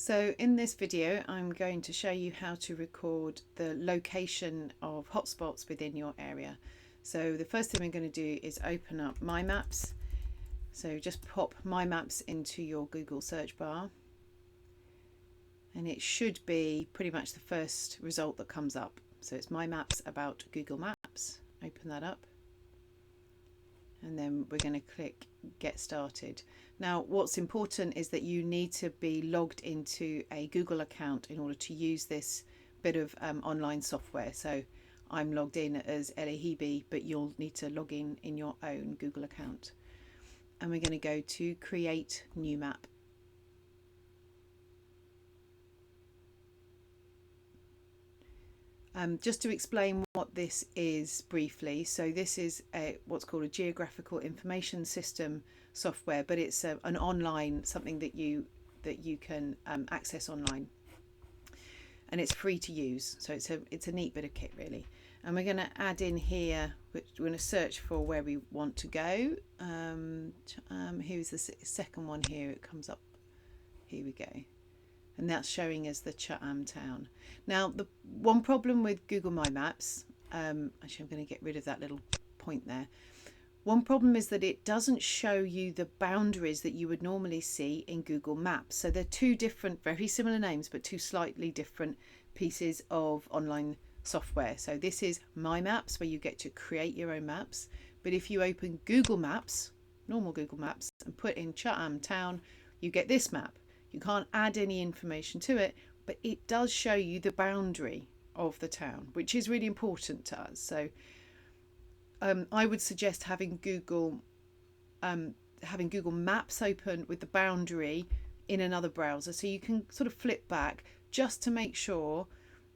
So in this video, I'm going to show you how to record the location of hotspots within your area. So the first thing we're going to do is open up My Maps. So just pop My Maps into your Google search bar. And it should be pretty much the first result that comes up. So it's My Maps about Google Maps. Open that up. And then we're going to click Get Started. Now, what's important is that you need to be logged into a Google account in order to use this bit of online software. So I'm logged in as Ellie Hebe, but you'll need to log in your own Google account. And we're going to go to Create New Map. Just to explain what this is briefly, so this is what's called a geographical information system software, but it's an online, something that you can access online, and it's free to use. So it's a neat bit of kit really. And we're going to add in here, we're going to search for where we want to go. Here's the second one here. It comes up. Here we go. And that's showing us the Chatham town. Now, the one problem with Google My Maps, actually I'm going to get rid of that little point there. One problem is that it doesn't show you the boundaries that you would normally see in Google Maps. So they're two different, very similar names, but two slightly different pieces of online software. So this is My Maps, where you get to create your own maps. But if you open Google Maps, normal Google Maps, and put in Chatham town, you get this map. You can't add any information to it, but it does show you the boundary of the town, which is really important to us. So I would suggest having Google Maps open with the boundary in another browser, so you can sort of flip back just to make sure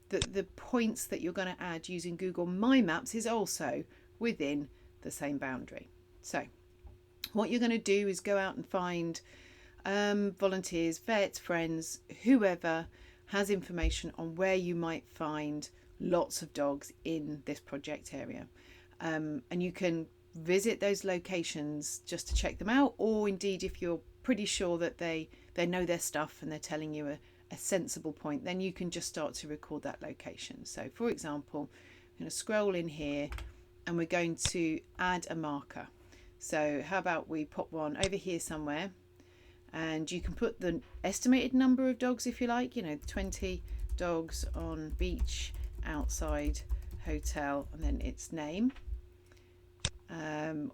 that the points that you're going to add using Google My Maps is also within the same boundary. So what you're going to do is go out and find volunteers, vets, friends, whoever has information on where you might find lots of dogs in this project area. And you can visit those locations just to check them out, or indeed if you're pretty sure that they know their stuff and they're telling you a sensible point, then you can just start to record that location. So for example, I'm going to scroll in here and we're going to add a marker. So how about we pop one over here somewhere, and you can put the estimated number of dogs if you like, 20 dogs on beach outside hotel, and then its name.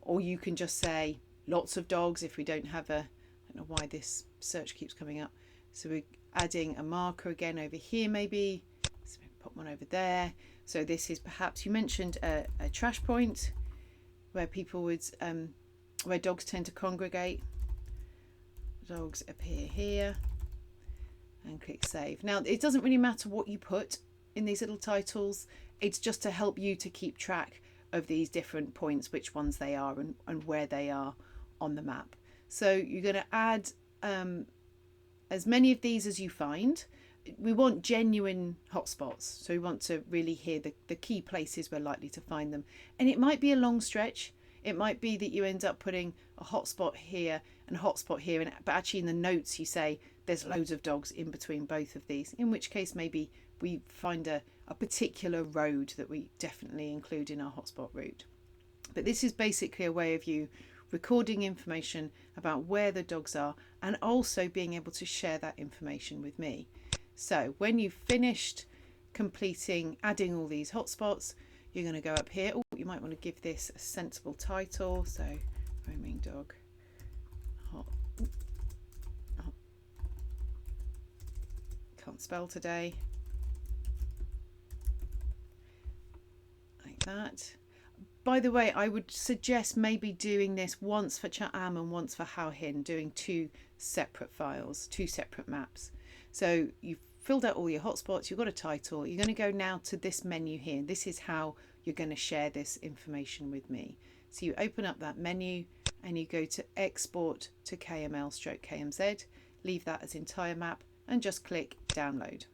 Or you can just say lots of dogs if we don't have I don't know why this search keeps coming up. So we're adding a marker again over here maybe. So put one over there. So this is perhaps, you mentioned a trash point where people would, where dogs tend to congregate. Dogs appear here, and click save. Now it doesn't really matter what you put in these little titles, it's just to help you to keep track of these different points, which ones they are and where they are on the map. So you're going to add as many of these as you find. We want genuine hotspots, so we want to really hear the key places we're likely to find them, and it might be a long stretch. It might be that you end up putting a hotspot here and a hotspot here, but actually in the notes you say there's loads of dogs in between both of these, in which case maybe we find a particular road that we definitely include in our hotspot route. But this is basically a way of you recording information about where the dogs are and also being able to share that information with me. So when you've finished adding all these hotspots, you're going to go up here. Oh, you might want to give this a sensible title. So roaming dog can't spell today, like that. By the way, I would suggest maybe doing this once for Chatham and once for Hao Hin, doing two separate files, two separate maps. So you've filled out all your hotspots, you've got a title, you're going to go now to this menu here. This is how you're going to share this information with me. So you open up that menu and you go to export to KML/KMZ, leave that as entire map and just click download.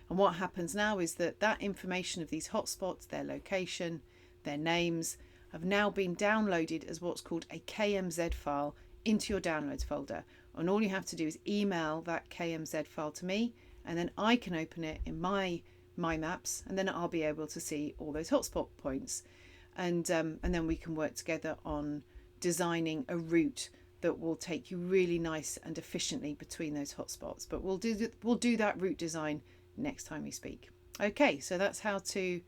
And what happens now is that information of these hotspots, their location, their names, have now been downloaded as what's called a KMZ file into your downloads folder. And all you have to do is email that KMZ file to me, and then I can open it in my maps, and then I'll be able to see all those hotspot points. And then we can work together on designing a route that will take you really nice and efficiently between those hotspots. But we'll do that route design next time we speak. Okay, so that's how to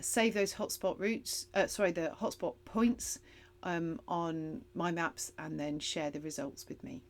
save those hotspot routes, the hotspot points on my maps, and then share the results with me.